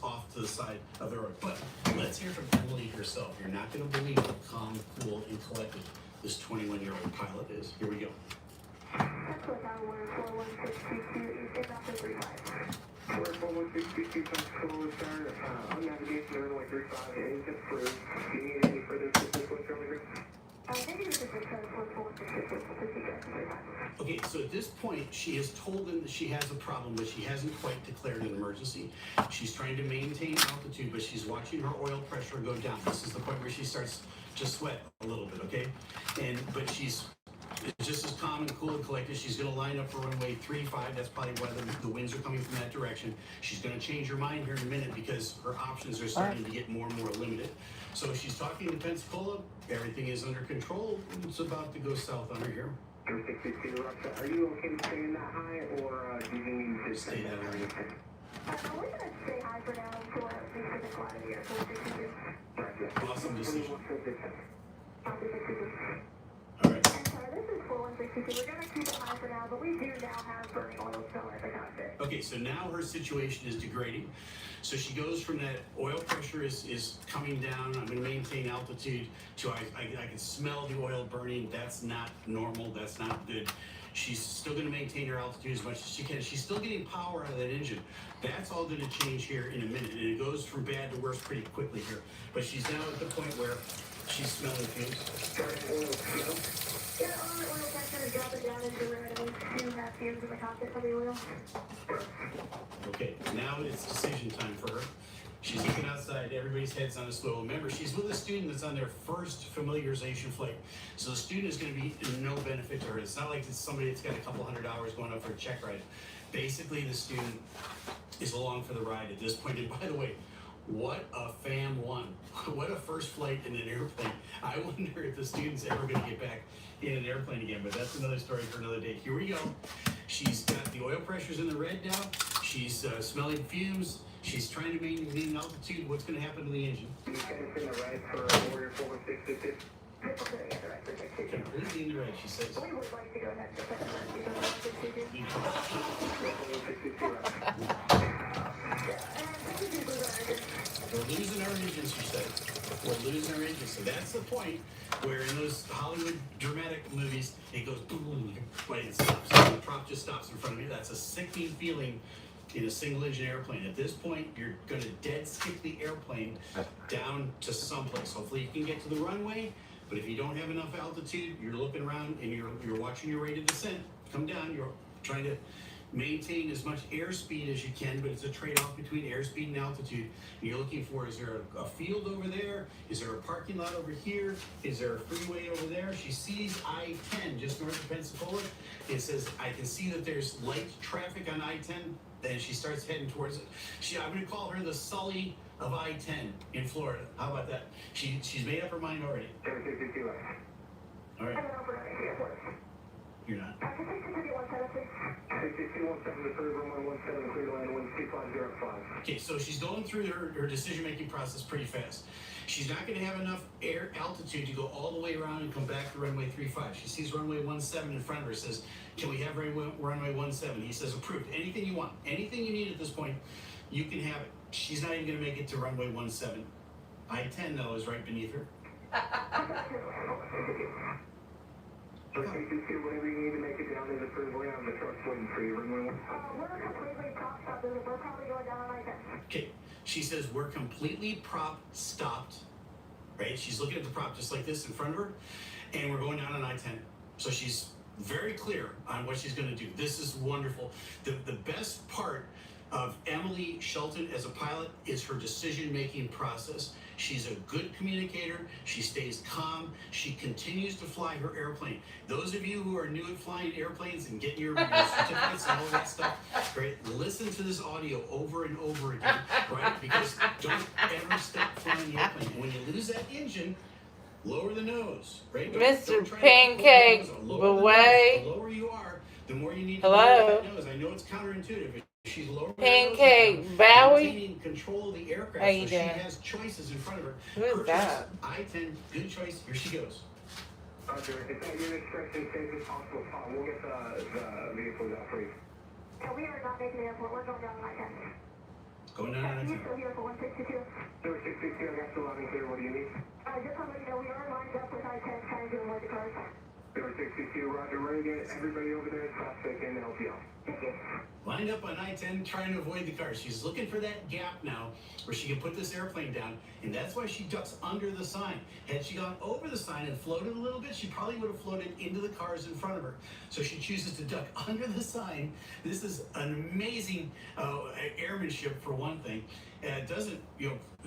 off to the side of the road. But let's hear from Emily herself. You're not going to believe how calm, cool, and collected this 21-year-old pilot is. Here we go. We're 41622, control, sir. On navigation to runway 35 is approved. Do you need any further assistance with your Okay, so at this point, she has told them that she has a problem, but she hasn't quite declared an emergency. She's trying to maintain altitude, but she's watching her oil pressure go down. This is the point where she starts to sweat a little bit, okay? But she's just as calm and cool and collected. She's going to line up for runway 35. That's probably why the winds are coming from that direction. She's going to change her mind here in a minute because her options are starting to get more and more limited. So she's talking to Pensacola. Everything is under control. It's about to go south on her here. Are you okay to stay in that high, or do you need to stay that high? We're going to stay high for now until we see the climate here. Awesome decision. All right. This is 4162. We're going to keep it high for now, but we do now have burning oil spill at the cockpit. Okay, so now her situation is degrading. So she goes from that oil pressure is coming down. I'm going to maintain altitude to I can smell the oil burning. That's not normal. That's not good. She's still going to maintain her altitude as much as she can. She's still getting power out of that engine. That's all going to change here in a minute, and it goes from bad to worse pretty quickly here. But she's now at the point where she's smelling fumes. Yeah, all the oil pressure is dropping down into the red, and we do have fumes in the cockpit for the oil. Okay, now it's decision time for her. She's looking outside, everybody's head's on a swivel. Remember, she's with a student that's on their first familiarization flight. So the student is going to be no benefit to her. It's not like it's somebody that's got a couple $100 going up for a check ride. Basically, the student is along for the ride at this point. And by the way, what a fam one. What a first flight in an airplane. I wonder if the student's ever going to get back in an airplane again, but that's another story for another day. Here we go. She's got the oil pressures in the red now. She's smelling fumes. She's trying to maintain altitude. What's going to happen to the engine? Completely in the red, Completely in the red, she says. We would like to go ahead and set We're losing our engines, she said. We're losing our engines. So that's the point where in those Hollywood dramatic movies, it goes boom, but it stops. The prop just stops in front of you. That's a sickening feeling in a single engine airplane. At this point, you're going to dead skip the airplane down to someplace. Hopefully you can get to the runway, but if you don't have enough altitude, you're looking around and you're watching your rate of descent come down. You're trying to maintain as much airspeed as you can, but it's a trade-off between airspeed and altitude. And you're looking for, is there a field over there? Is there a parking lot over here? Is there a freeway over there? She sees I-10 just north of Pensacola. It says, I can see that there's light traffic on I-10. Then she starts heading towards it. I'm going to call her the Sully of I-10 in Florida. How about that? She's made up her mind already. All right. You're not. Okay, so she's going through her decision-making process pretty fast. She's not going to have enough air altitude to go all the way around and come back to runway 35. She sees runway 17 in front of her, says, can we have runway 17? He says, approved. Anything you want. Anything you need at this point, you can have it. She's not even going to make it to runway 17. I-10, though, is right beneath her. Whenever you need to make it down in the freeway, the truck's waiting for you. We're completely prop stopped. We're probably going down on I-10. Okay, she says we're completely prop stopped, right? She's looking at the prop just like this in front of her, and we're going down on I-10. So she's very clear on what she's going to do. This is wonderful. The best part of Emily Shelton as a pilot is her decision-making process. She's a good communicator. She stays calm. She continues to fly her airplane. Those of you who are new at flying airplanes and getting your certificates and all that stuff, right? Listen to this audio over and over again, right? Because don't ever stop flying the airplane. And when you lose that engine, lower the nose, right? Mr. Pancake, away. The lower you are, the more you need to Hello? lower that nose. I know it's counterintuitive. She's lowering Pancake, Bowie. maintaining control of the aircraft. How you so doing? she has choices in front of her. Who is that? I-10, good choice. Here she goes. Roger. If that unit's correctly safe as possible, we'll get the vehicles out for you. We are not making the airport. We're going down on I-10. Going down on You 10. still here for 162? Number 662, I got you loud and clear. What do you need? Just want to let you know we are lined up with I-10 trying to avoid the cars. Number 662, Roger. We're going to get everybody over there as fast as they can to help you out. Thank you. Lined up on I-10 trying to avoid the cars. She's looking for that gap now where she can put this airplane down, and that's why she ducks under the sign. Had she gone over the sign and floated a little bit, she probably would have floated into the cars in front of her. So she chooses to duck under the sign. This is an amazing airmanship for one thing. It doesn't,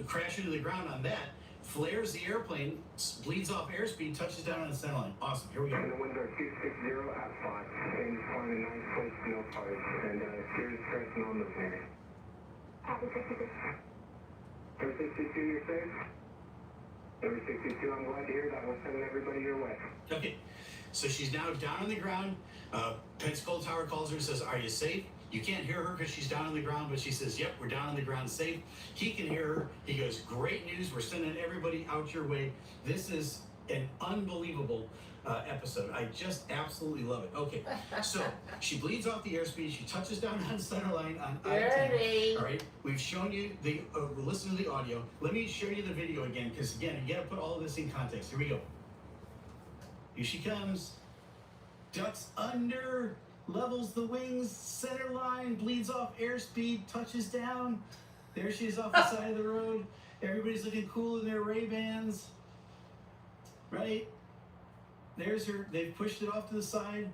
crash into the ground on that. Flares the airplane, bleeds off airspeed, touches down on the center line. Awesome. Here we go. And the winds are 260 at 5. And just flying a nice place, no cars. And serious stress, no movement. Copy 62. Number 662, you're safe? Number 662, I'm glad to hear that. We're sending everybody your way. Okay, so she's now down on the ground. Pensacola Tower calls her and says, "Are you safe?" You can't hear her because she's down on the ground, but she says, "Yep, we're down on the ground, safe." He can hear her. He goes, "Great news. We're sending everybody out your way." This is an unbelievable episode. I just absolutely love it. Okay, so she bleeds off the airspeed. She touches down on center line on I-10. Dirty. All right, we've shown you the listen to the audio. Let me show you the video again, because again, you got to put all of this in context. Here we go. Here she comes. Ducks under, levels the wings, center line, bleeds off airspeed, touches down. There she is off the side of the road. Everybody's looking cool in their Ray-Bans. Right? There's her. They've pushed it off to the side.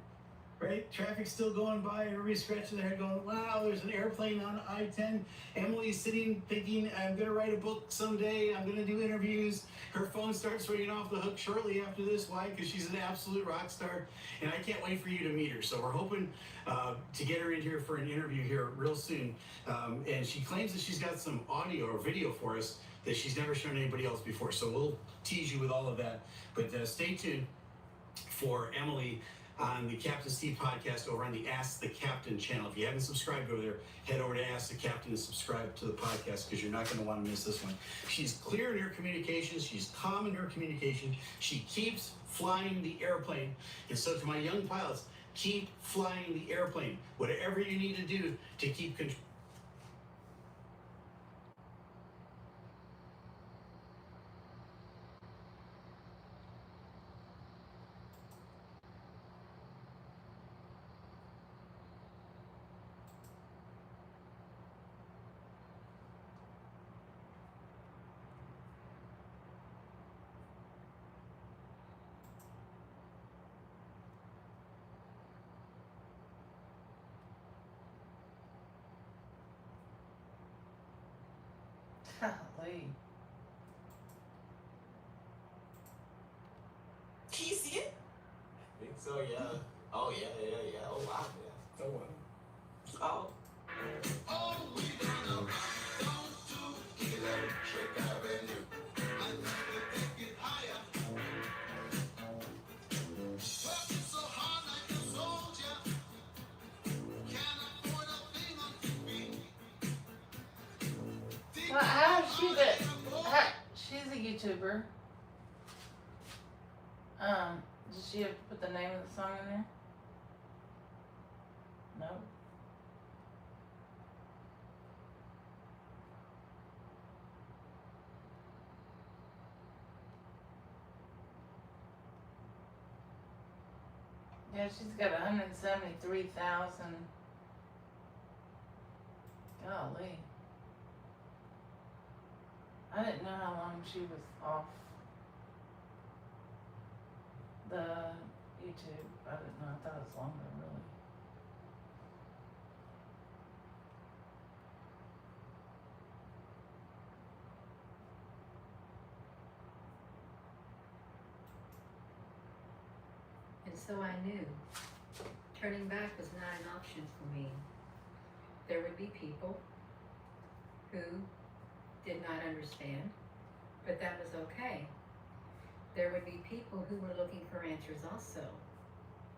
Right? Traffic's still going by. Everybody's scratching their head going, "Wow, there's an airplane on I-10. Emily's sitting thinking, I'm going to write a book someday. I'm going to do interviews." Her phone starts ringing off the hook shortly after this. Why? Because she's an absolute rock star. And I can't wait for you to meet her. So we're hoping to get her in here for an interview here real soon. And she claims that she's got some audio or video for us that she's never shown anybody else before. So we'll tease you with all of that. But stay tuned for Emily on the Captain Steve podcast over on the Ask the Captain channel. If you haven't subscribed over there, head over to Ask the Captain and subscribe to the podcast, because you're not going to want to miss this one. She's clear in her communications. She's calm in her communication. She keeps flying the airplane. And so to my young pilots, keep flying the airplane. Whatever you need to do to keep control. Golly. Can you see it? I think so, yeah. Oh, yeah. Oh, wow, yeah. Oh, wow. Oh. Well, she's a YouTuber. Did she have to put the name of the song in there? No. Yeah, she's got 173,000. Golly. I didn't know how long she was off the YouTube. I didn't know. I thought it was longer, really. And so I knew turning back was not an option for me. There would be people who did not understand, but that was okay. There would be people who were looking for answers also.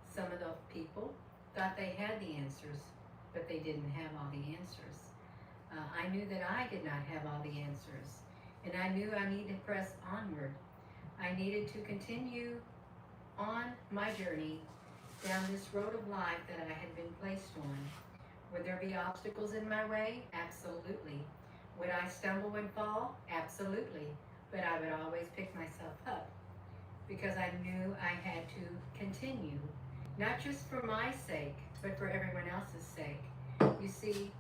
Some of those people thought they had the answers, but they didn't have all the answers. I knew that I did not have all the answers, and I knew I needed to press onward. I needed to continue on my journey down this road of life that I had been placed on. Would there be obstacles in my way? Absolutely. I stumble and fall? Absolutely. But I would always pick myself up because I knew I had to continue, not just for my sake, but for everyone else's sake. You see,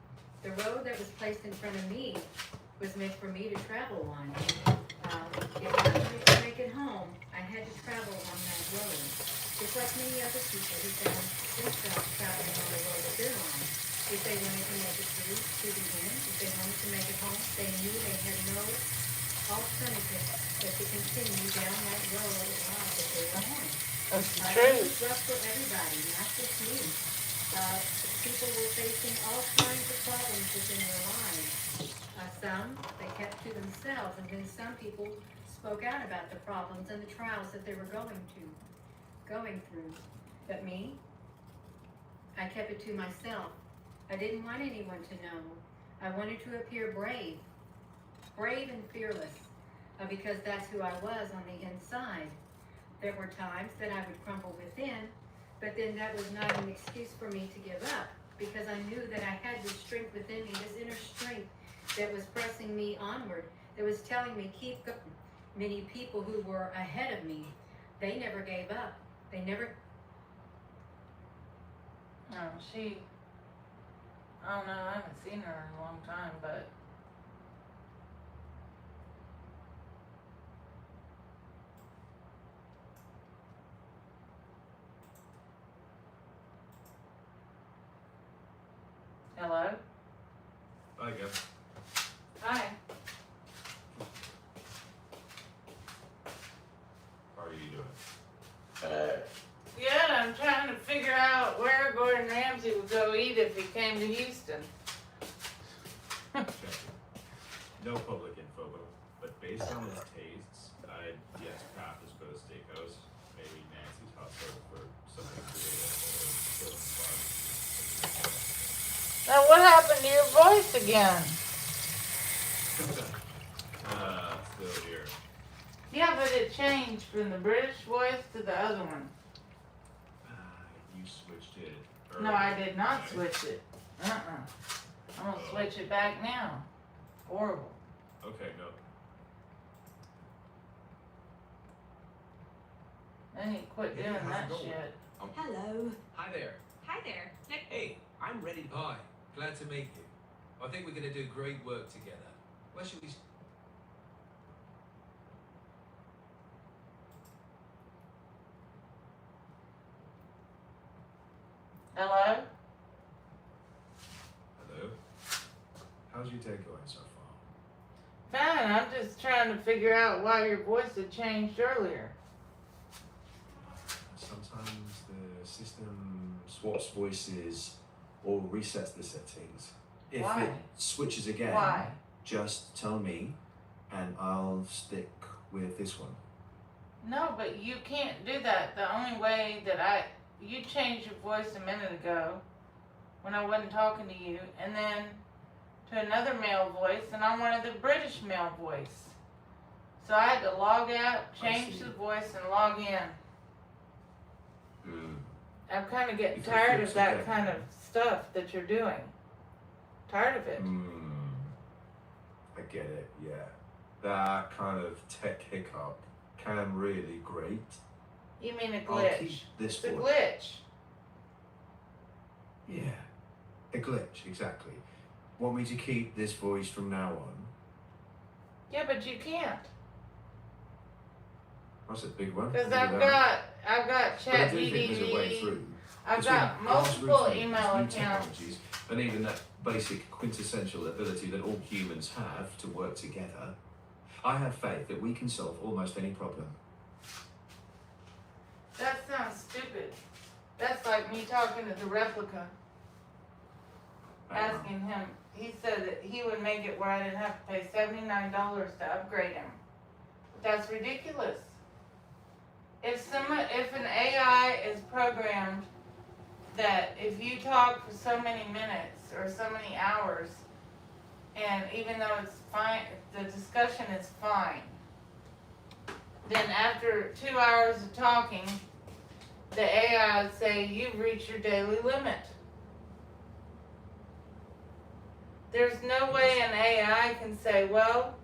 the road that was placed in front of me was meant for me to travel on. If I wanted to make it home, I had to travel on that road. Just like many other people who found themselves traveling on the road that they're on. If they wanted to make it through to the end, if they wanted to make it home, they knew they had no alternative but to continue down that road of life that they were on. That's the It truth. was rough for everybody, not just me. People were facing all kinds of problems within their lives. Some, they kept to themselves, and then some people spoke out about the problems and the trials that they were going through. But me, I kept it to myself. I didn't want anyone to know. I wanted to appear brave and fearless, because that's who I was on the inside. There were times that I would crumble within, but then that was not an excuse for me to give up, because I knew that I had this strength within me, this inner strength that was pressing me onward, that was telling me keep going. Many people who were ahead of me, they never gave up. They never. No, I don't know, I haven't seen her in a long time, but hello? I guess. Hi. How are you doing? Good, I'm trying to figure out where Gordon Ramsay would go eat if he came to Houston. Check. No public info, but based on his tastes, I'd guess Papa's go to steakhouse. Maybe Nancy's hot soda for something creative or fun. Now what happened to your voice again? Still here. Yeah, but it changed from the British voice to the other one. You switched it. No, I did not right? switch it. I'm gonna switch it back now. Horrible. Okay, no. I need to quit Hey, doing how's that it going? shit. Hello. Hi there. Hi there. Nick. Hey, I'm ready to buy. Glad to meet you. I think we're going to do great work together. Where should we... Hello? Hello? How's your day going so far? Fine, I'm just trying to figure out why your voice had changed earlier. Sometimes the system swaps voices or resets the settings. If Why? it switches again, Why? just tell me and I'll stick with this one. No, but you can't do that. The only way that you changed your voice a minute ago when I wasn't talking to you, and then to another male voice, and I wanted the British male voice. So I had to log out, change the voice, and log in. I'm kind of getting You can tired fix of it that then. kind of stuff that you're doing. Tired of it. I get it, yeah. That kind of tech hiccup can really grate. You mean a I'll glitch? keep this It's a voice. glitch. Yeah, a glitch, exactly. Want me to keep this voice from now on? Yeah, but you can't. That's a big one. Because Look at I've that. got But I do think there's a way ChatGPT. through. I've Between got arms, multiple routines, email new accounts. technologies, and even that basic quintessential ability that all humans have to work together, I have faith that we can solve almost any problem. That sounds stupid. That's like me talking to the replica, asking him. He said that he would make it where I didn't have to pay $79 to upgrade him. That's ridiculous. If an AI is programmed that if you talk for so many minutes or so many hours, and even though it's fine, the discussion is fine, then after 2 hours of talking, the AI would say, you've reached your daily limit. There's no way an AI can say, well,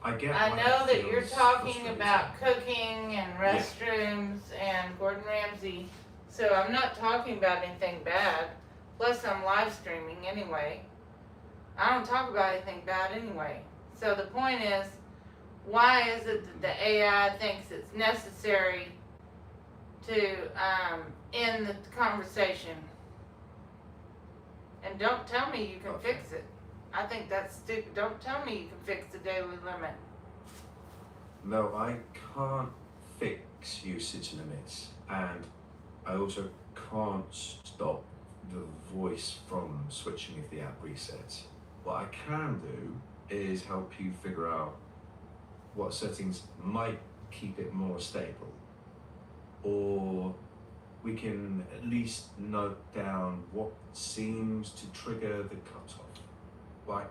I get I why know it that you're feels talking frustrating. about cooking and restrooms and Gordon Ramsay, so I'm not talking about anything bad. Plus, I'm live streaming anyway. I don't talk about anything bad anyway. So the point is, why is it that the AI thinks it's necessary to end the conversation? And don't tell me you can fix it. I think that's stupid. Don't tell me you can fix the daily limit. No, I can't fix usage limits, and I also can't stop the voice from switching if the app resets. What I can do is help you figure out what settings might keep it more stable, or we can at least note down what seems to trigger the cutoff. Like,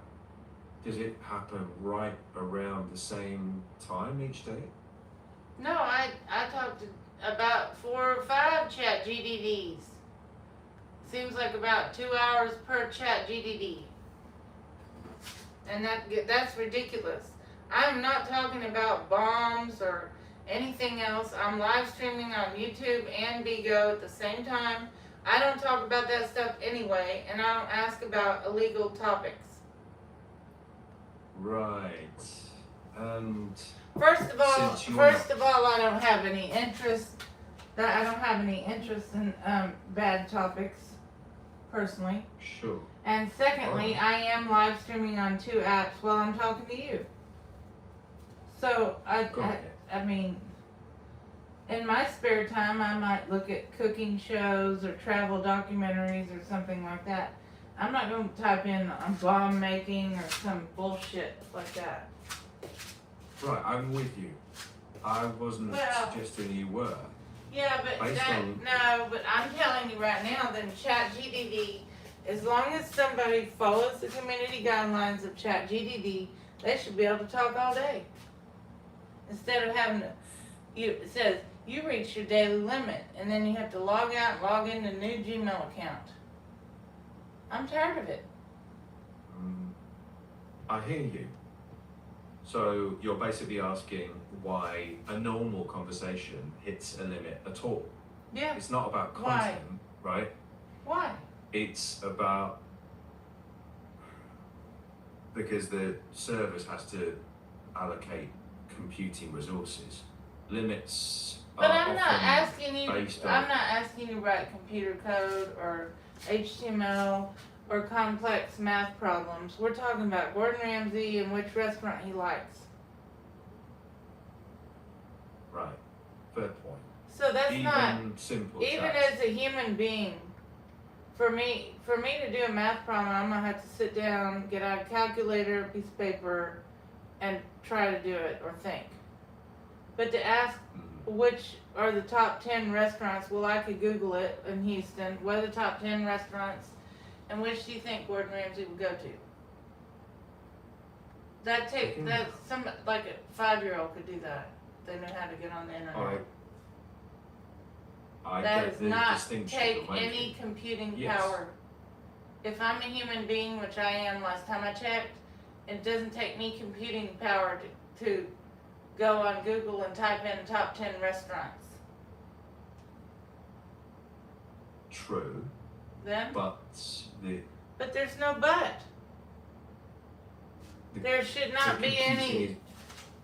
does it happen right around the same time each day? No, I talked to about 4 or 5 chat GDDs. Seems like about 2 hours per chat GDD. And that's ridiculous. I'm not talking about bombs or anything else. I'm live streaming on YouTube and Bigo at the same time. I don't talk about that stuff anyway, and I don't ask about illegal topics. Right. And First of all, since you're I don't have any interest. I don't have any interest in bad topics, personally. sure. And secondly, I am live streaming on 2 apps while I'm talking to you. So I mean, in my spare time, I might look at cooking shows or travel documentaries or something like that. I'm not going to type in bomb making or some bullshit like that. Right, I'm with you. I wasn't suggesting you were. Yeah, but but I'm telling you right now that in ChatGDD, as long as somebody follows the community guidelines of ChatGDD, they should be able to talk all day. Instead of having to, it says, you reach your daily limit, and then you have to log out and log into a new Gmail account. I'm tired of it. I hear you. So you're basically asking why a normal conversation hits a limit at all. Yeah. It's not about content, right? Why? It's about, because the service has to allocate computing resources. Limits But are I'm not often asking you. based I'm on- not asking you to write computer code or HTML or complex math problems. We're talking about Gordon Ramsay and which restaurant he likes. Right. Fair point. So that's Even not simple even tasks. as a human being. For me to do a math problem, I'm gonna have to sit down, get out a calculator, a piece of paper, and try to do it or think. But to ask which are the top 10 restaurants, well, I could Google it in Houston. What are the top 10 restaurants, and which do you think Gordon Ramsay would go to? That some like a 5-year-old could do that. They know how to get on the internet. I That get does the not distinction take you're making. any computing Yes. power. If I'm a human being, which I am last time I checked, it doesn't take me computing power to go on Google and type in top 10 restaurants. True, Then? but But there's no but. There should not be any.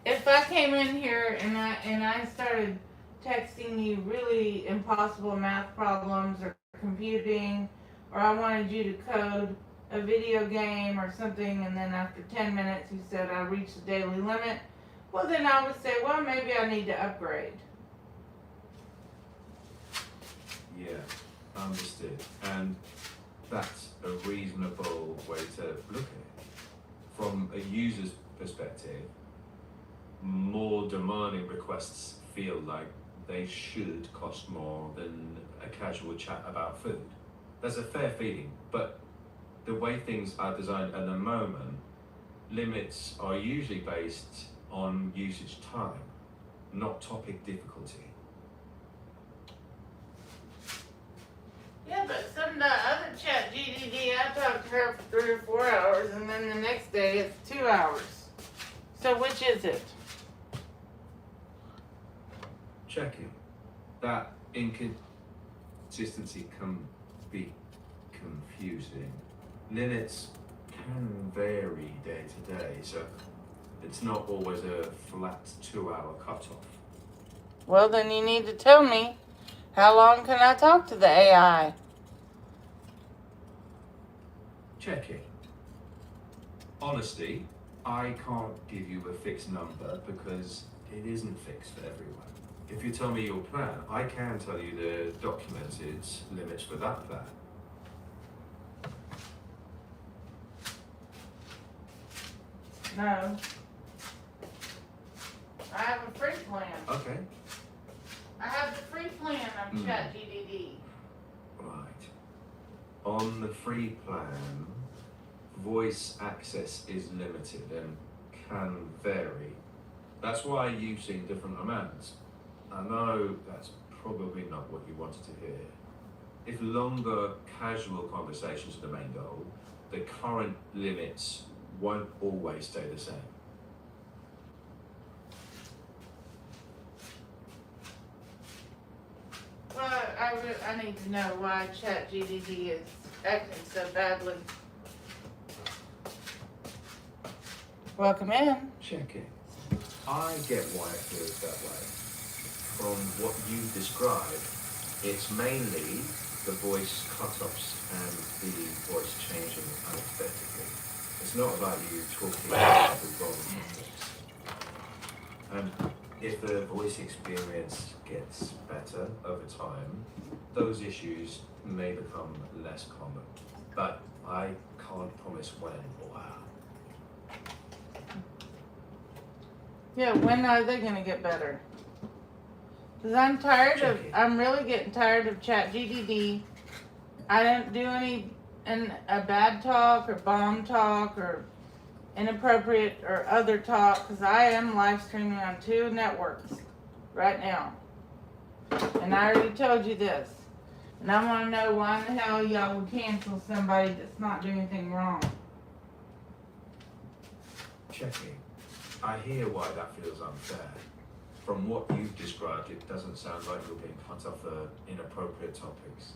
If I came in here and I started texting you really impossible math problems or computing, or I wanted you to code a video game or something, and then after 10 minutes you said I reached the daily limit, well then I would say, well, maybe I need to upgrade. Yeah, understood. And that's a reasonable way to look at it. From a user's perspective, more demanding requests feel like they should cost more than a casual chat about food. That's a fair feeling, but the way things are designed at the moment, limits are usually based on usage time, not topic difficulty. Yeah, but some of the other chat GDD I talked her for 3 or 4 hours, and then the next day it's 2 hours. So which is it? Checking. That inconsistency can be confusing. Limits can vary day to day, so it's not always a flat 2-hour cutoff. Well, then you need to tell me, how long can I talk to the AI? Checking. Honestly, I can't give you a fixed number because it isn't fixed for everyone. If you tell me your plan, I can tell you the documented limits for that plan. No. I have a free plan. Okay. I have the free plan of ChatGDD. Right. On the free plan, voice access is limited and can vary. That's why you've seen different amounts. I know that's probably not what you wanted to hear. If longer, casual conversations are the main goal, the current limits won't always stay the same. Well, I need to know why ChatGDD is acting so badly. Welcome in. Checking. I get why it feels that way. From what you described, it's mainly the voice cut-offs and the voice changing unexpectedly. It's not about you talking about the wrong topics. And if the voice experience gets better over time, those issues may become less common. But I can't promise when or how. Yeah, when are they gonna get better? Cause I'm really getting tired of ChatGDD. I don't do any a bad talk or bomb talk or inappropriate or other talk, cause I am live streaming on 2 networks right now. And I already told you this. And I wanna know why in the hell y'all would cancel somebody that's not doing anything wrong. Checking. I hear why that feels unfair. From what you've described, it doesn't sound like you're being cut off for inappropriate topics.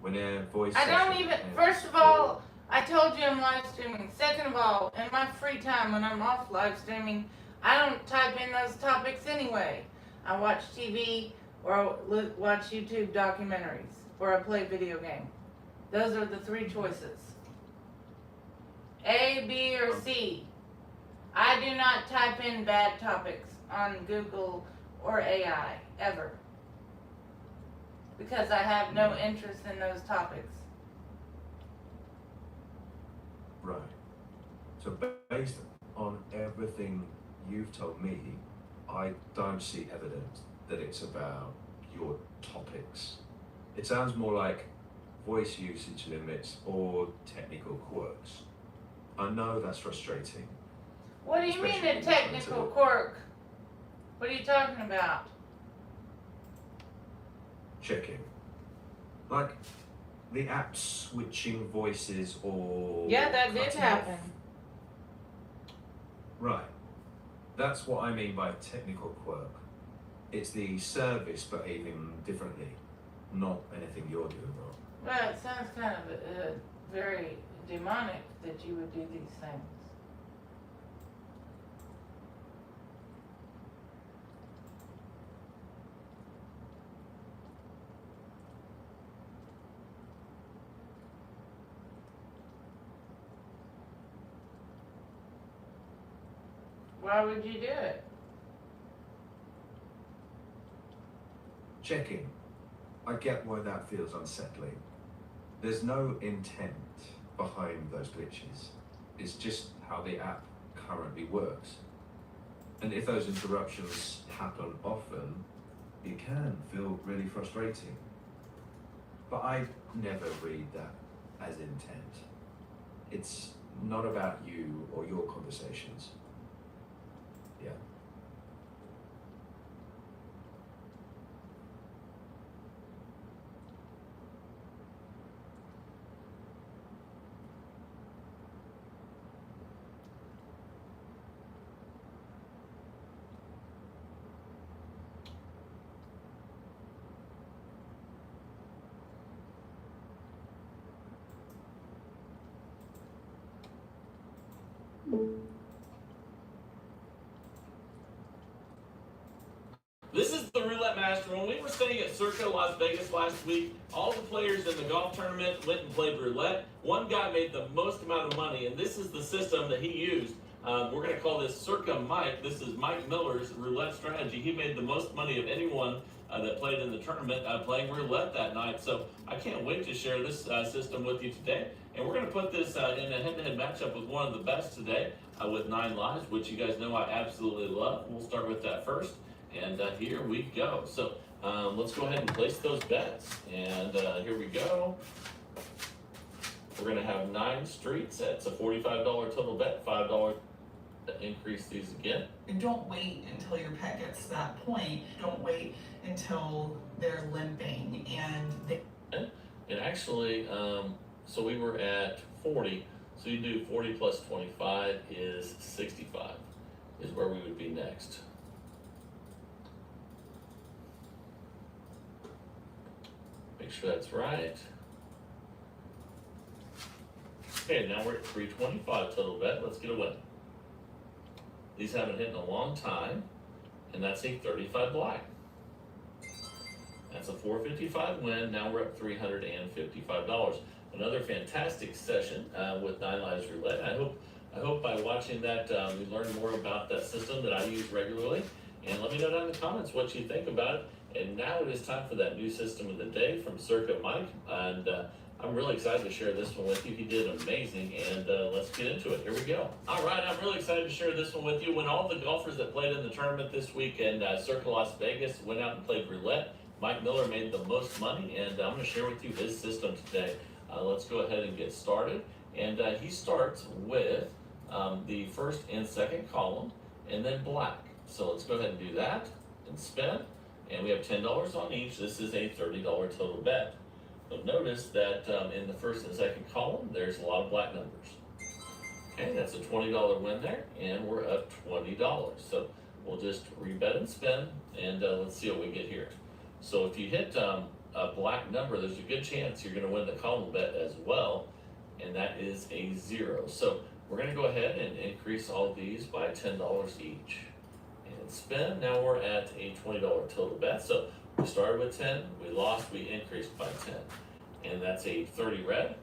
When a voice I don't session even, ends first of all, I told you I'm live streaming. Second of all, in my free time when I'm off live streaming, I don't type in those topics anyway. I watch TV or watch YouTube documentaries or I play video game. Those are the 3 choices. A, B, or C. I do not type in bad topics on Google or AI, ever. Because I have no interest in those topics. Right. So based on everything you've told me, I don't see evidence that it's about your topics. It sounds more like voice usage limits or technical quirks. I know that's frustrating. What do you mean Especially a technical quirk? What are you talking about? Checking. Like the app switching voices or... Yeah, that did cutting happen. off. Right. That's what I mean by technical quirk. It's the service behaving differently, not anything you're doing wrong. Well, it sounds kind of very demonic that you would do these things. Why would you do it? Checking. I get why that feels unsettling. There's no intent behind those glitches. It's just how the app currently works. And if those interruptions happen often, it can feel really frustrating. But I never read that as intent. It's not about you or your conversations. Yeah. This is the Roulette Master. When we were staying at Circa Las Vegas last week, all the players in the golf tournament went and played roulette. One guy made the most amount of money, and this is the system that he used. We're going to call this Circa Mike. This is Mike Miller's roulette strategy. He made the most money of anyone that played in the tournament playing roulette that night. So I can't wait to share this system with you today. And we're going to put this in a head-to-head matchup with one of the best today with 9 lives, which you guys know I absolutely love. We'll start with that first. And here we go. So let's go ahead and place those bets. And here we go. We're going to have 9 streets. That's a $45 total bet, $5 to increase these again. And don't wait until your pet gets to that point. Don't wait until they're limping and actually, so we were at 40. So you do 40 plus 25 is 65 is where we would be next. Make sure that's right. Okay, now we're at 325 total bet. Let's get a win. These haven't hit in a long time, and that's a 35 black. That's a 455 win. Now we're up $355. Another fantastic session with 9 Lives Roulette. I hope by watching that you learn more about that system that I use regularly. And let me know down in the comments what you think about it. And now it is time for that new system of the day from Circa Mike. And I'm really excited to share this one with you. He did amazing, and let's get into it. Here we go. All right, I'm really excited to share this one with you. When all the golfers that played in the tournament this weekend, Circa Las Vegas, went out and played roulette, Mike Miller made the most money, and I'm going to share with you his system today. Let's go ahead and get started. And he starts with the first and second column, and then black. So let's go ahead and do that and spin. And we have $10 on each. This is a $30 total bet. You'll notice that in the first and second column, there's a lot of black numbers. Okay, that's a $20 win there, and we're up $20. So we'll just rebet and spin, and let's see what we get here. So if you hit a black number, there's a good chance you're going to win the column bet as well, and that is a 0. So we're going to go ahead and increase all these by $10 each. And spin. Now we're at a $20 total bet. So we started with 10, we lost, we increased by 10. And that's a 30 red.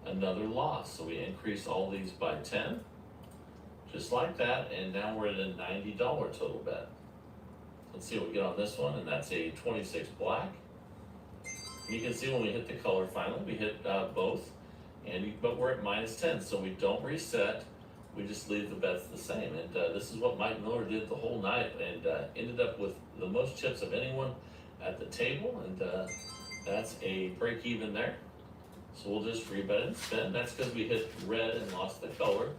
Another loss. So we increased all these by 10. Just like that. And now we're at a $90 total bet. Let's see what we get on this one. And that's a 26 black. And you can see when we hit the color finally, we hit both. But we're at minus 10. So we don't reset. We just leave the bets the same. And this is what Mike Miller did the whole night, and ended up with the most chips of anyone at the table. And that's a break even there. So we'll just rebet and spin. That's because we hit red and lost the color,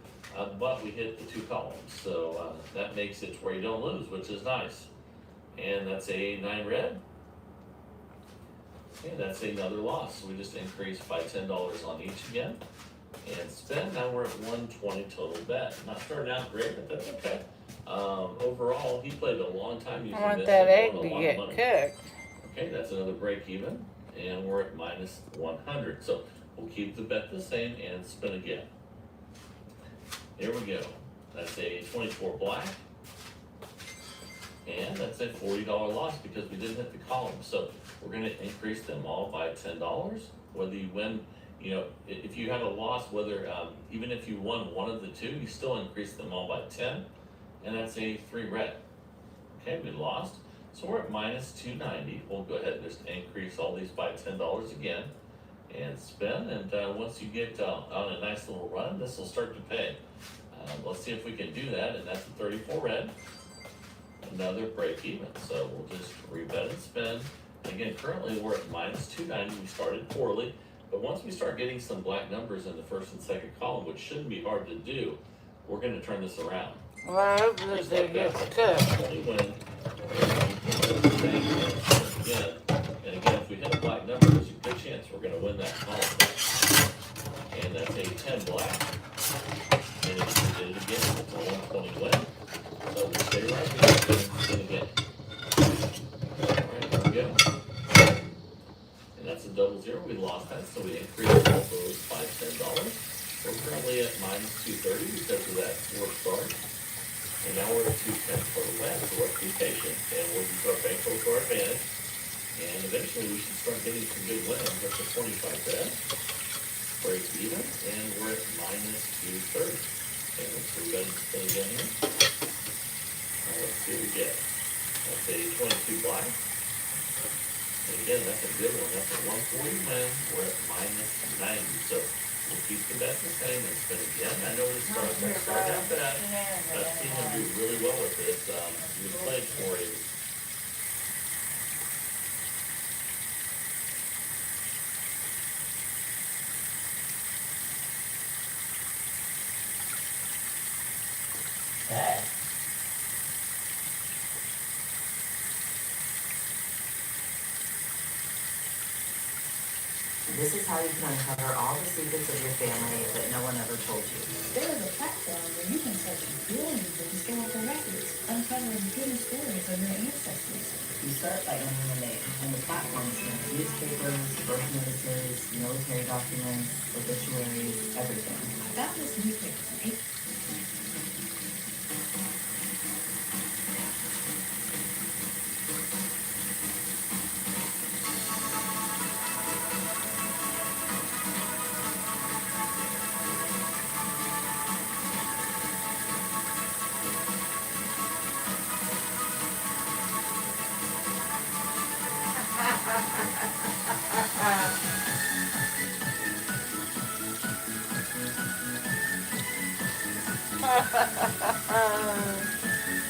but we hit the 2 columns. So that makes it where you don't lose, which is nice. And that's a 9 red. And that's another loss. So we just increased by $10 on each again. And spin. Now we're at 120 total bet. Not starting out great, but that's okay. Overall, he played a long time using this. I want that egg to get cooked. Okay, that's another break even, and we're at minus 100. So we'll keep the bet the same and spin again. Here we go. That's a 24 black, and that's a $40 loss because we didn't hit the column. So we're going to increase them all by $10. Whether you win, if you have a loss, whether even if you won one of the 2, you still increase them all by 10, and that's a 3 red. Okay, we lost, so we're at minus 290. We'll go ahead and just increase all these by $10 again, and spin. And once you get on a nice little run, this will start to pay. Let's see if we can do that, and that's a 34 red. Another break even. So we'll just rebet and spin. Again, currently we're at minus 290. We started poorly. But once we start getting some black numbers in the first and second column, which shouldn't be hard to do, we're going to turn this around. Well, I hope this thing gets cooked. Again, and again, if we hit a black number, there's a good chance we're going to win that column. And that's a 10 black. And if we did it again, it's a 120 win. So we stay right here and again. Alright, here we go. And that's a double 0. We lost that, so we increased all those by $10. We're currently at minus 230. And eventually we should start getting some good wins. That's a 25 bed. Breaks even, and we're at minus 230. Okay, let's go ahead and spin again here. Let's see what we get. That's a 22 black. And again, that's a good one. That's a 140 win. We're at minus 90. So we'll keep the bet the same and spin again. I know it's starting out bad. I've seen him do really well with this. He was playing for a This is how you can uncover all the secrets of your family that no one ever told you. There is a platform where you can search billions of historical records, uncovering hidden stories of your ancestors. You start by entering a name, and the platform scans newspapers, birth notices, military documents, obituaries, everything. I found this newspaper from 8.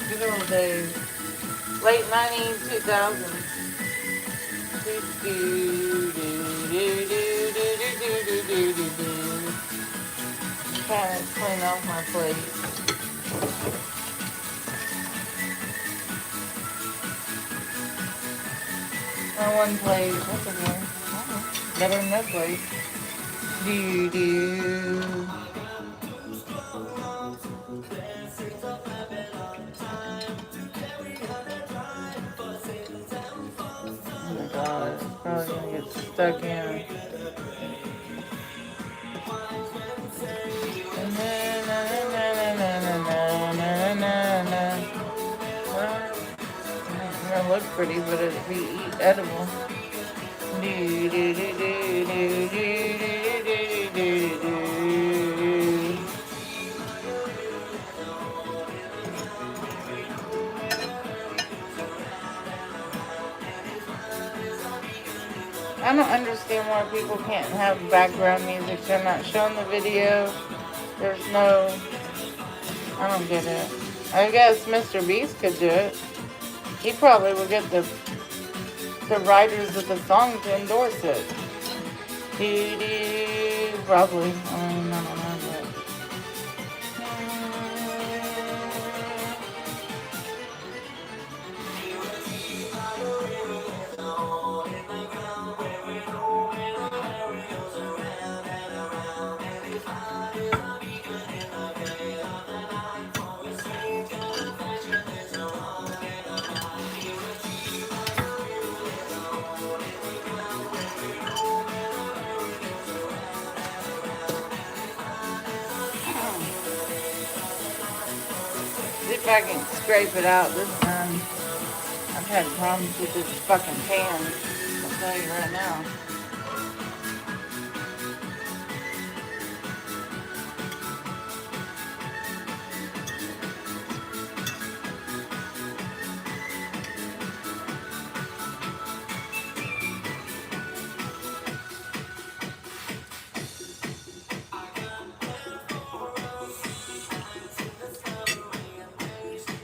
Good old days. Late 90s, 2000s. Can't clean off my plate. One plate. That's okay. Better than no plate. Oh my god, it's probably gonna get stuck in. It's gonna look pretty, but it'll be edible. I don't understand why people can't have background music. They're not showing the video. There's no... I don't get it. I guess Mr. Beast could do it. He probably would get the writers of the song to endorse it. Probably. I don't know, but... See if I can scrape it out this time. I've had problems with this fucking pan. I'll tell you right now.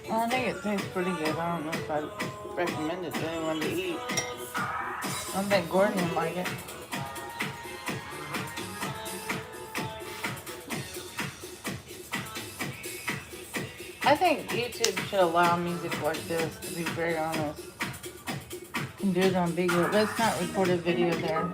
Well, I think it tastes pretty good. I don't know if I'd recommend it to anyone to eat. I don't think Gordon would like it. I think YouTube should allow music like this, to be very honest. You can do it on video. Let's not record a video there.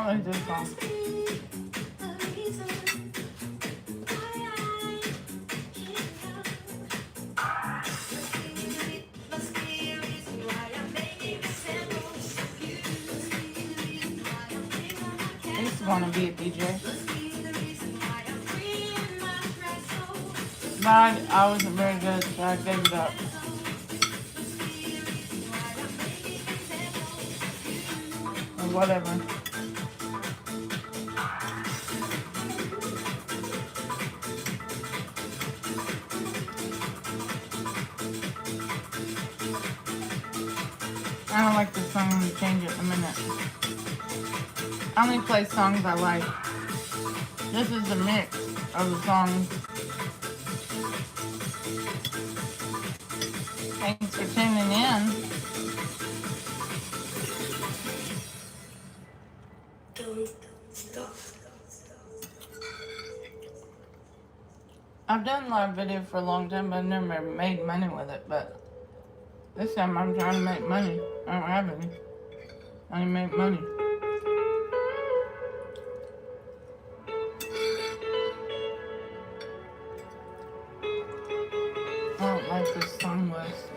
don't like this song. I used to want to be a DJ. But I wasn't very good, so I gave it up. Or whatever. I don't like this song. I'm going to change it in a minute. I only play songs I like. This is the mix of the songs. Thanks for tuning in. I've done live video for a long time, but I've never made money with it. But this time I'm trying to make money. I don't have any. I only make money. I don't like this song list.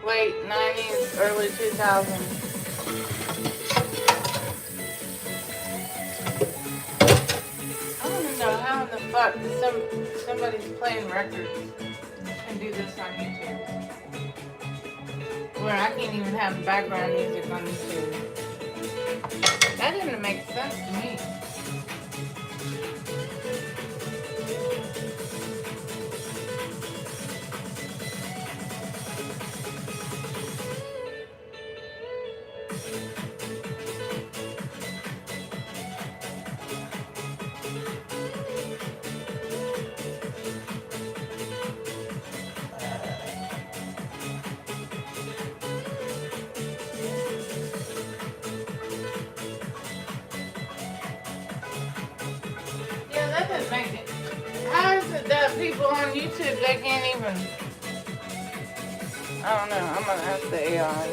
Late 90s, early 2000s. I don't even know how in the fuck somebody's playing records and do this on YouTube. Where I can't even have background music on YouTube. That didn't make sense to me. Yeah, that doesn't make it. How is it that people on YouTube, they can't even... I don't know. I'm going to ask the AI.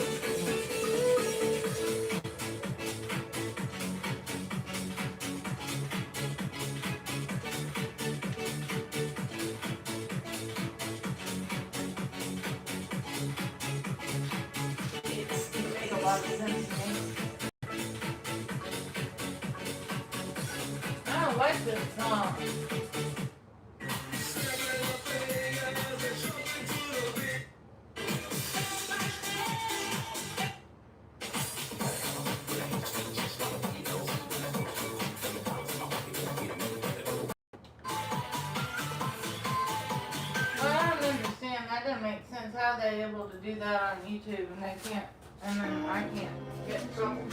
It makes a lot of sense to me. I don't like this song. Well, I don't understand. That doesn't make sense. How are they able to do that on YouTube and they can't, and then I can't get in trouble?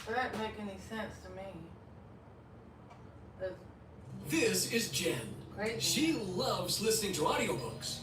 That doesn't make any sense to me. This is Jen. Great. She loves listening to audiobooks.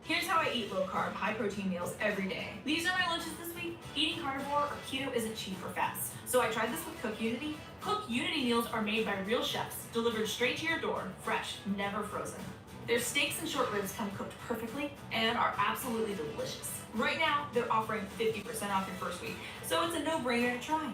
Here's how I eat low-carb, high-protein meals every day. These are my lunches this week. Eating carnivore or keto isn't cheap or fast, so I tried this with Cook Unity. Cook Unity meals are made by real chefs, delivered straight to your door, fresh, never frozen. Their steaks and short ribs come cooked perfectly and are absolutely delicious. Right now, they're offering 50% off your first week, so it's a no-brainer to try.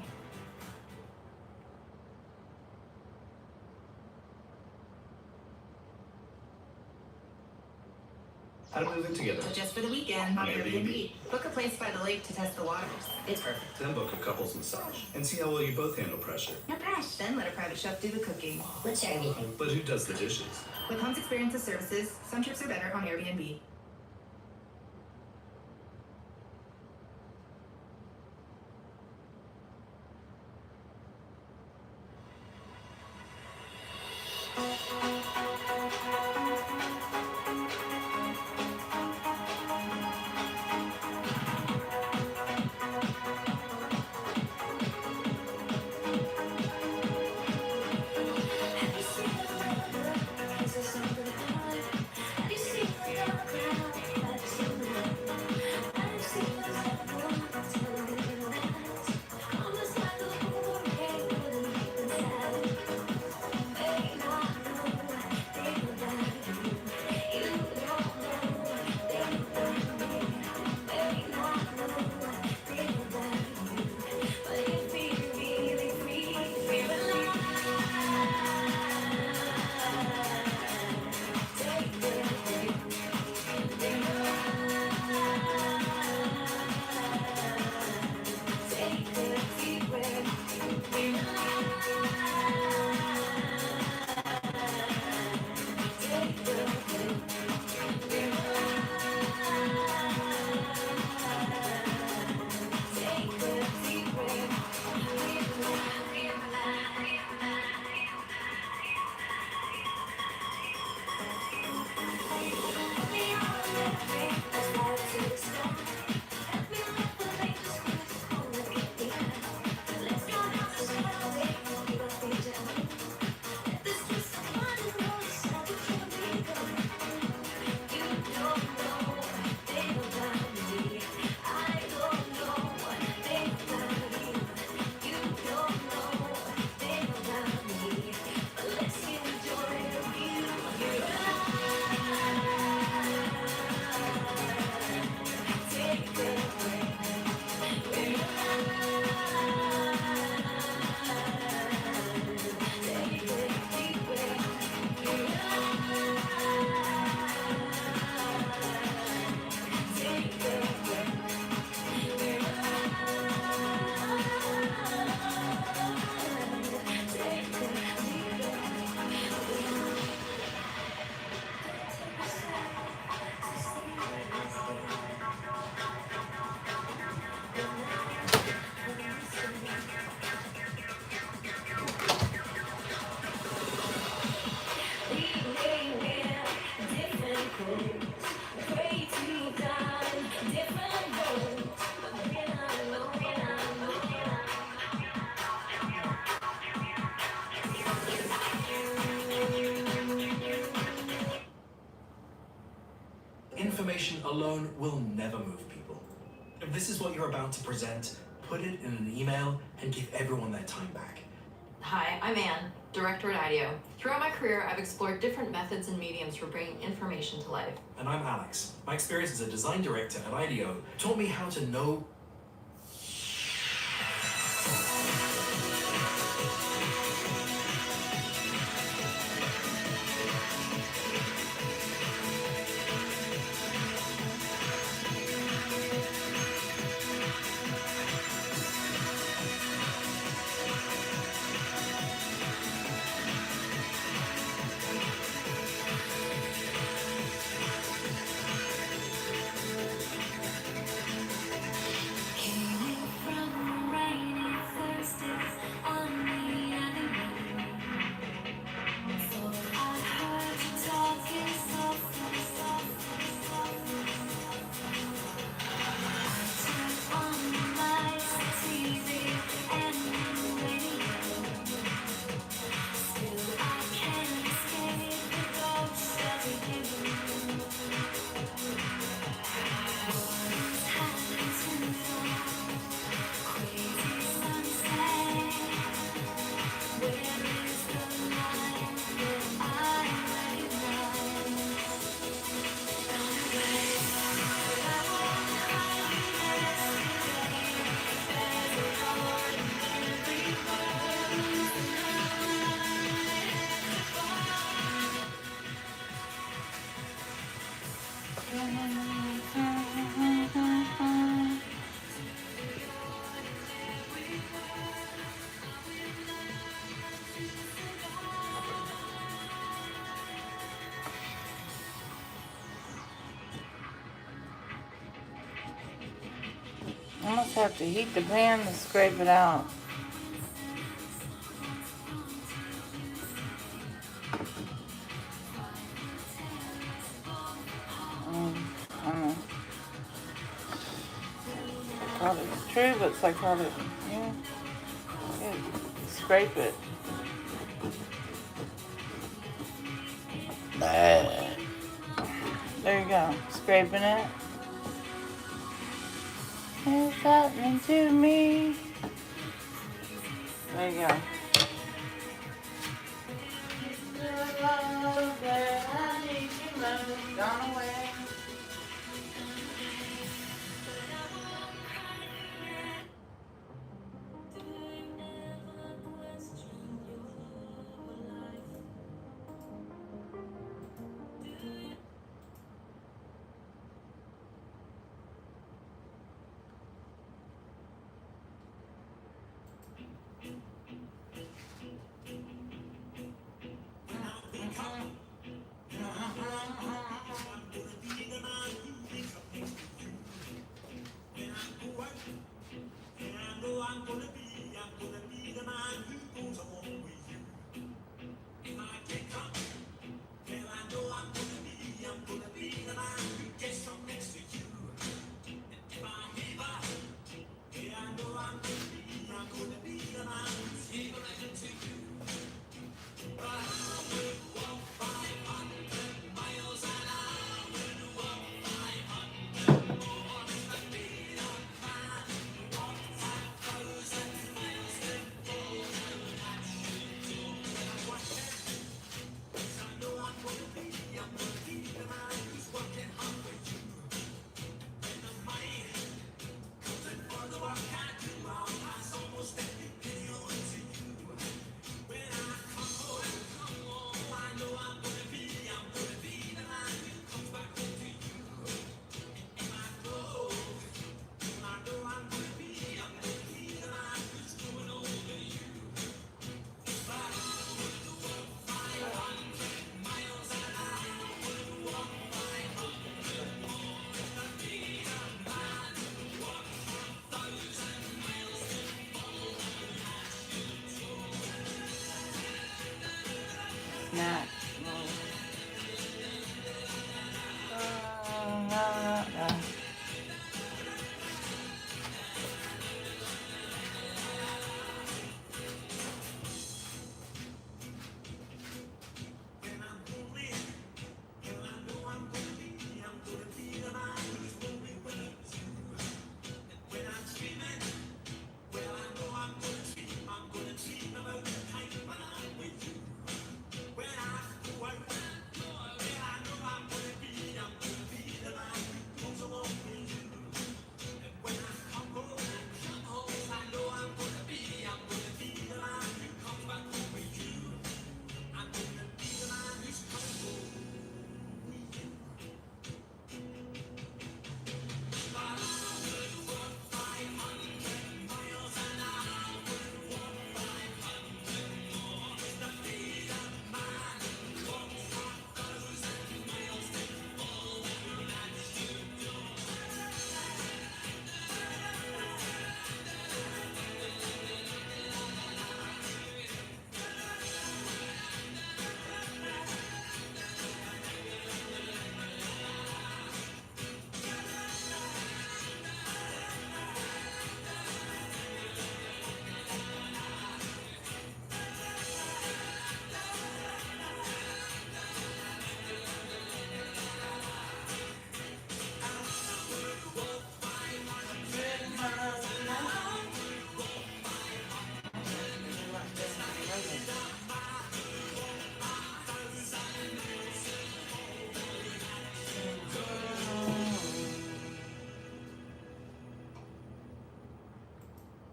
How to move in together. Just for the weekend on Airbnb. Book a place by the lake to test the waters. It's perfect. Then book a couples massage and see how well you both handle pressure. No pressure. Then let a private chef do the cooking. Let's share everything. But who does the dishes? With Home's Experiences Services, some trips are better on Airbnb. Have you seen the crowd? alone will never move people. If this is what you're about to present, put it in an email and give everyone their time back. Hi, I'm Anne, director at IDEO. Throughout my career, I've explored different methods and mediums for bringing information to life. And I'm Alex. My experience as a design director at IDEO taught me how to know. I almost have to heat the pan to scrape it out. I don't know. It's true, but psychotic. Yeah. Scrape it. There you go. Scraping it. It's happening to me. There you go. Gone away.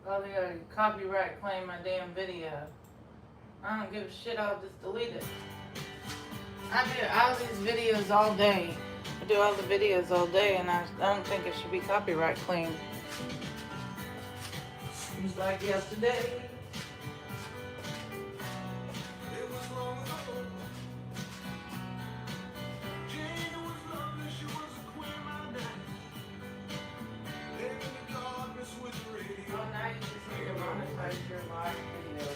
Oh, they gotta copyright claim my damn video. I don't give a shit, I'll just delete it. I do all these videos all day. I do all the videos all day, and I don't think it should be copyright claimed. Seems like yesterday. Oh, now you just need to monetize your live video.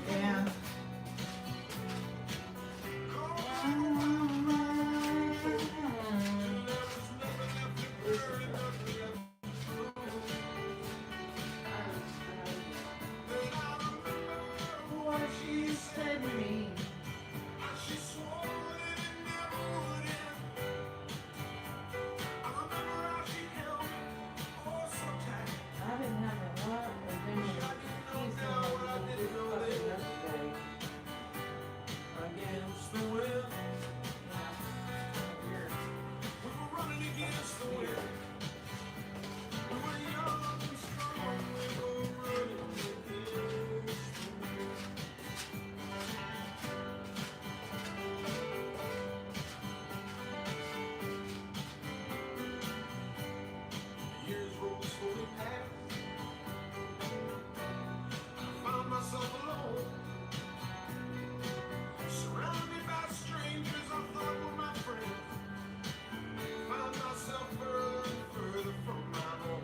Yeah. What she said to me. I didn't have a lot of them keys on my little yesterday. Against the wind. Weird. We were running against the wind. We were young and strong. We were running against the wind. Years rolled slowly past. I found myself alone, surrounded by strangers I thought were my friends. Found myself further and further from my home.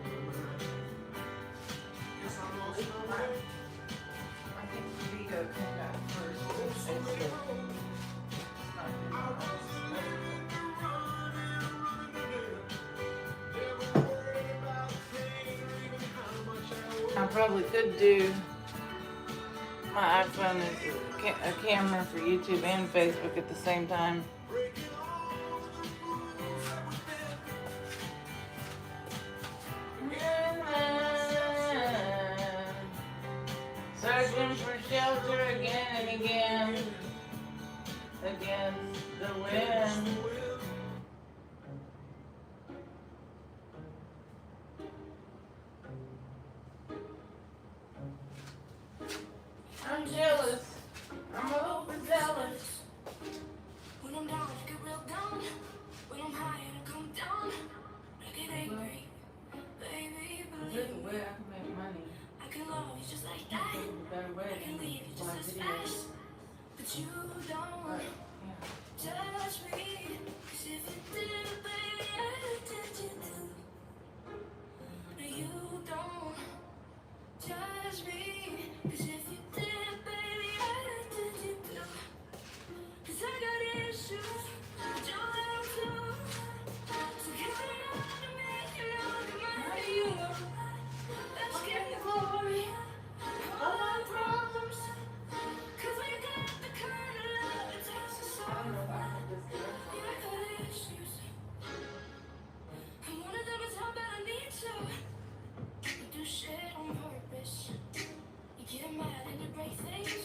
Guess I lost my way. I think the video came out first. I was living to run and running to death. Never worried about pain or even how much I owed. I probably could do my iPhone is a camera for YouTube and Facebook at the same time. Searching for shelter again and again against the wind. I'm jealous. I'm overzealous. When I'm down, I get real down. When I'm high, I come down. I get angry. Baby, believe There's a way I can make money. I can love you just like that. There's a better way I can to leave you just make as videos. fast. But you don't touch me. 'Cause if you did, baby, I'd touch you too. You don't touch me. 'Cause if you did, baby, I'd touch you too. 'Cause I got issues, but you have too. So give it all to me, and I'll give mine to you. Let's get the glory, all our problems. 'Cause we got the kind of love that takes us so far. Yeah, I got issues, and one of them is how bad I need to. You do shit on purpose. You get mad and you break things.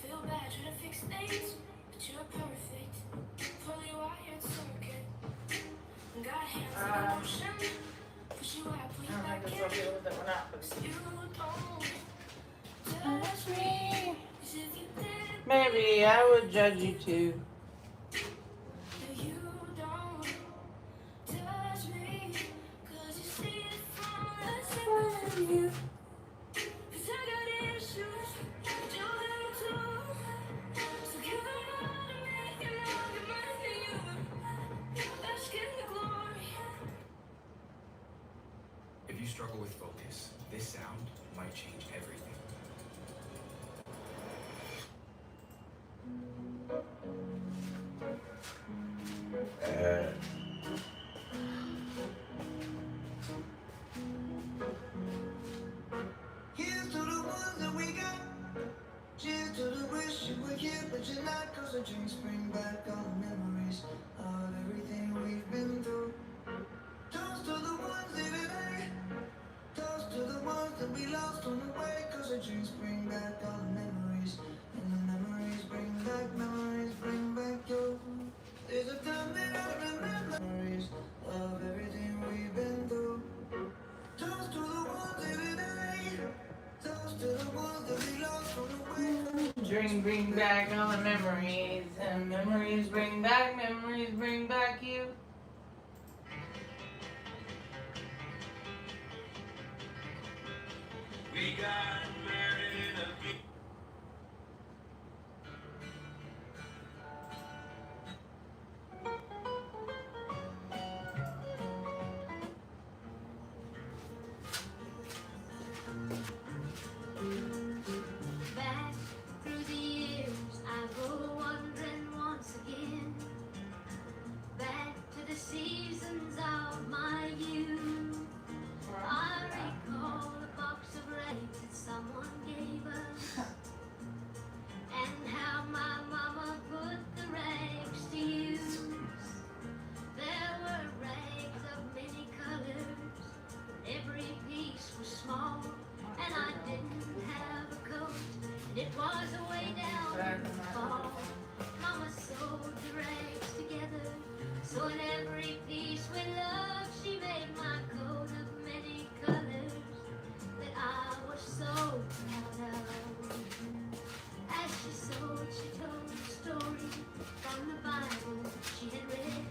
Feel bad trying to fix things, but you're perfect. Fully wired circuit. Got hands like emotion. Push you out, pull you back in. You don't touch me. 'Cause if you did, Maybe I would judge you too. you don't touch me. 'Cause you see it from the side of you. 'Cause I got issues, but you have too. So give it all to me, and I'll give mine to you. Let's get the glory. If you struggle with focus, this sound might change everything. Here's to the ones that we got. Cheers to the wish you were here, but you're not. 'Cause the drinks bring back all the memories of everything we've been through. Toast to the ones that today. Toast to the ones that we lost on the way. 'Cause the drinks bring back all the memories. And the memories bring back you. There's a time that I remember memories of everything. bring back all the memories, and memories bring back you. We got married a few. Back through the years, I go wandering once again. Back to the seasons of my youth. I recall a box of rags that someone gave us, and how my mama put the rags to use. There were rags of many colors, every piece was small, and I didn't have a coat, and it was way down in the fall. Mama sewed the rags together, so in every piece with love, she made my coat of many colors that I was so proud of. As she sewed, she told a story from the Bible she had read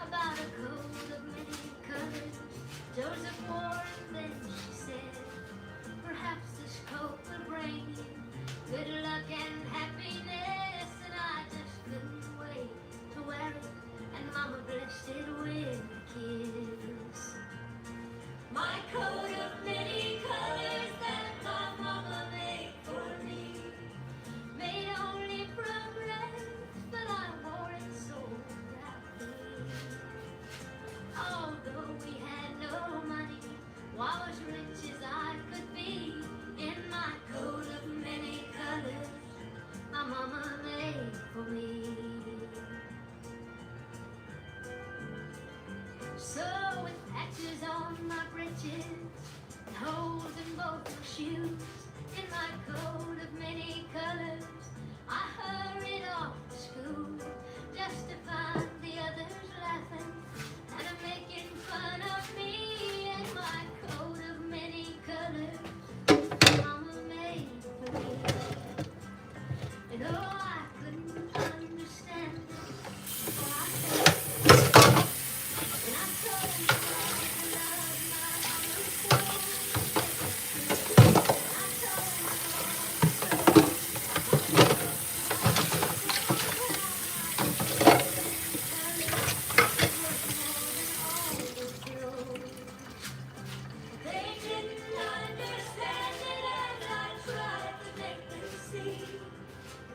about a coat of many colors Joseph wore, and then she said, perhaps this coat will bring you good luck and happiness, and I just couldn't wait to wear it, and Mama blessed it with a kiss. My coat of many colors that my mama made for me, made only from rags, but I wore it so proudly. Although we had no money, I was rich as I could be, in my coat of many colors my mama made for me. So with patches on my breeches and holes in both my shoes, in my coat of many colors, I hurried off to school, just to find the others laughing and making fun of me, in my coat of many colors Mama made for me. And oh, I couldn't understand it, for I felt and I told myself to love my mama so. And I told myself so. They didn't understand it, and I tried to make them see.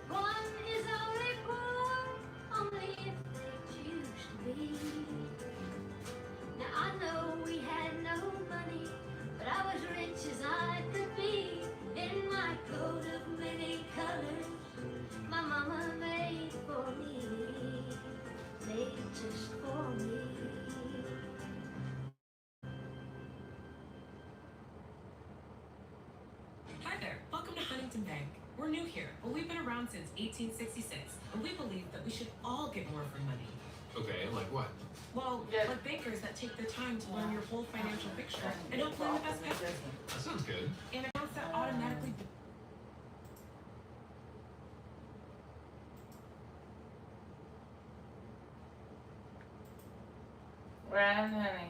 One is only poor, only if they choose to be. Now I know we had no money, but I was rich as I could be, in my coat of many colors my mama made for me, made just for me. Hi there, welcome to Huntington Bank. We're new here, but we've been around since 1866, and we believe that we should all get more for money. Okay, like what? Well, like bankers that take their time to learn your whole financial picture and help plan the best path. That sounds good. And accounts that automatically Right, honey.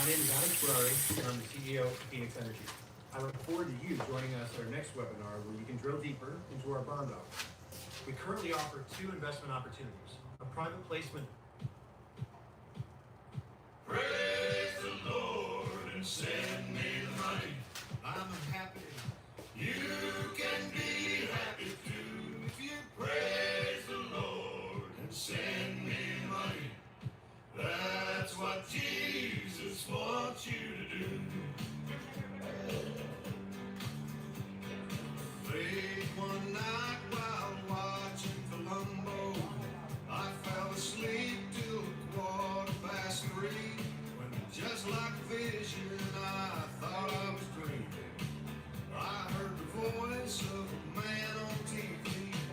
name is Adam Ferrari, and I'm the CEO of Phoenix Energy. I look forward to you joining us at our next webinar where you can drill deeper into our bond offer. We currently offer 2 investment opportunities, a private placement. Praise the Lord and send me the money. I'm happy. You can be happy too if you praise the Lord and send me money. That's what Jesus wants you to do. Late one night while watching Columbo, I fell asleep till 3:15 when just like a vision I thought I was dreaming. I heard the voice of a man on TV.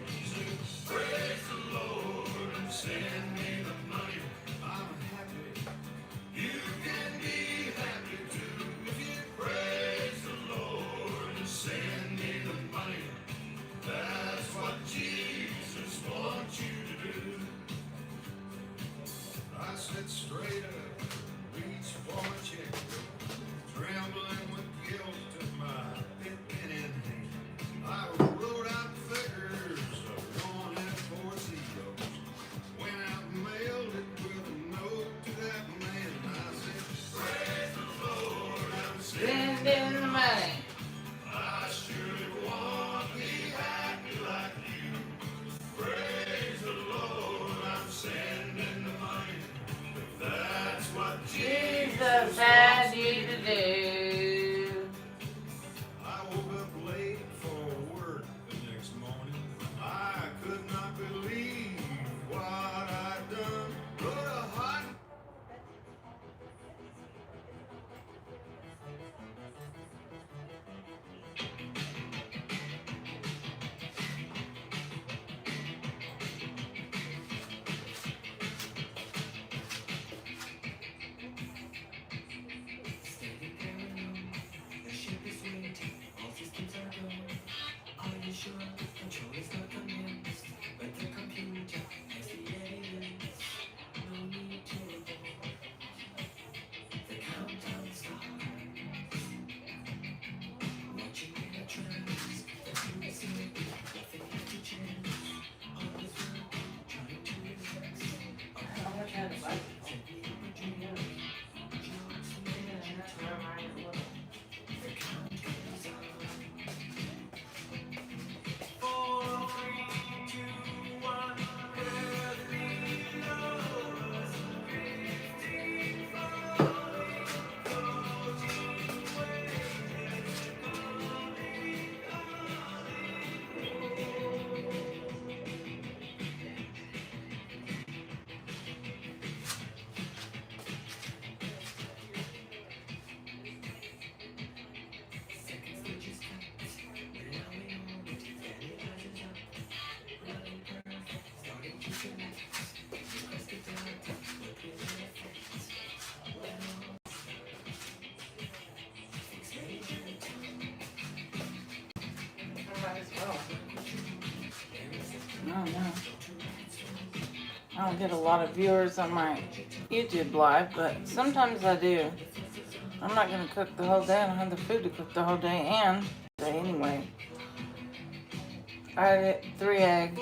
He said, praise the Lord and send me the money. I'm happy. You can be happy too if you praise the Lord and send me the money. That's what Jesus wants you to do. I sat straight up, reached for my checkbook, trembling with guilt took my pen in hand. I wrote out the figures I wanted for zeros, went out and mailed it with a note to that man. I said, praise the Lord, I'm Sending the money. I surely want to be happy like you. Praise the Lord, I'm sending the money. That's what Jesus had you to do. I woke up late for work the next morning. I could not believe what I'd done. Put a hot I don't get a lot of viewers on my YouTube live, but sometimes I do. I'm not going to cook the whole day. I don't have the food to cook the whole day and day anyway. I had 3 eggs.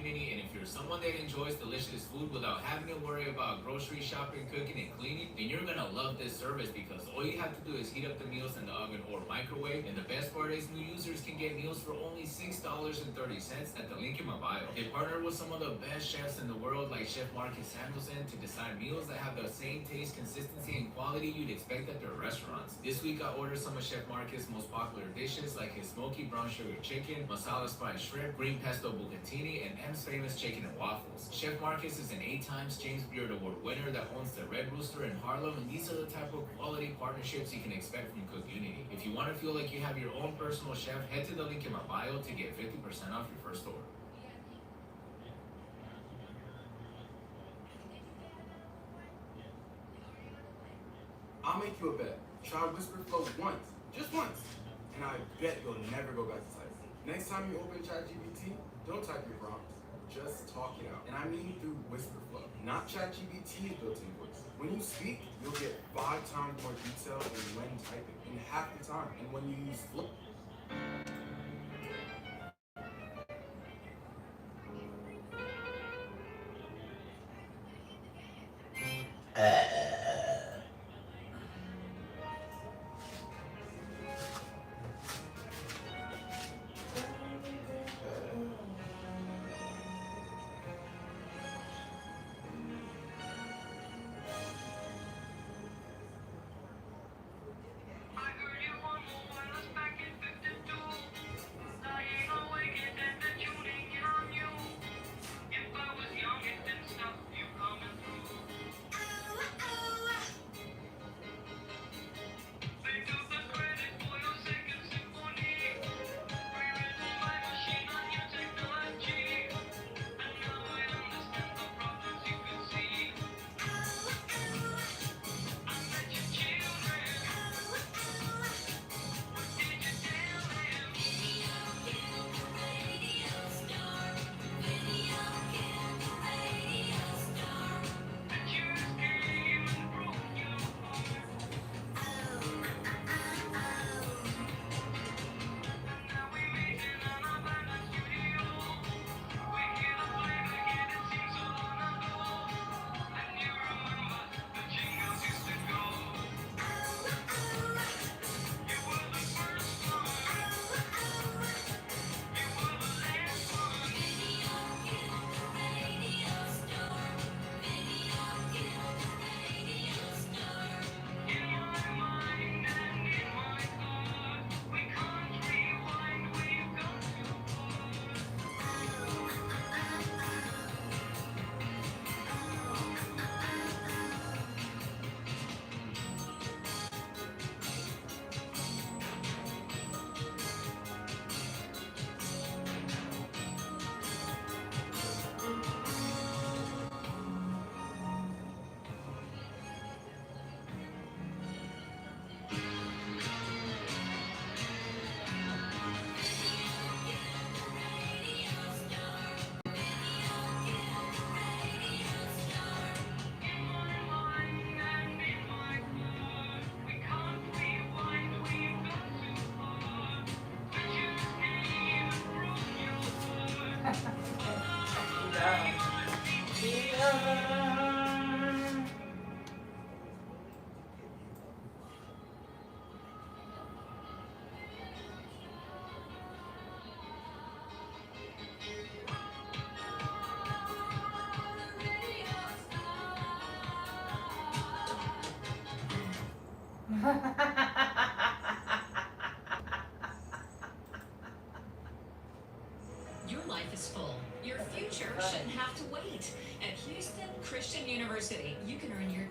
community, and if you're someone that enjoys delicious food without having to worry about grocery shopping, cooking, and cleaning, then you're gonna love this service because all you have to do is heat up the meals in the oven or microwave, and the best part is new users can get meals for only $6.30 at the link in my bio. They partnered with some of the best chefs in the world like Chef Marcus Samuelson to design meals that have the same taste, consistency, and quality you'd expect at their restaurants. This week I ordered some of Chef Marcus' most popular dishes like his smoky brown sugar chicken, masala spiced shrimp, green pesto bucatini, and M's famous chicken and waffles. Chef Marcus is an 8 times James Beard Award winner that owns the Red Rooster in Harlem, and these are the type of quality partnerships you can expect from Cook Unity. If you want to feel like you have your own personal chef, head to the link in my bio to get 50% off your first order. I'll make you a bet. Try Whisper Flow once, just once, and I bet you'll never go back to typing. Next time you open ChatGPT, don't type your prompts. Just talk it out. And I mean through Whisper Flow, not ChatGPT's built-in voice. When you speak, you'll get 5 times more detail than when typing, in half the time. And when you use Flow, Your life is full. Your future shouldn't have to wait. At Houston Christian University, you can earn your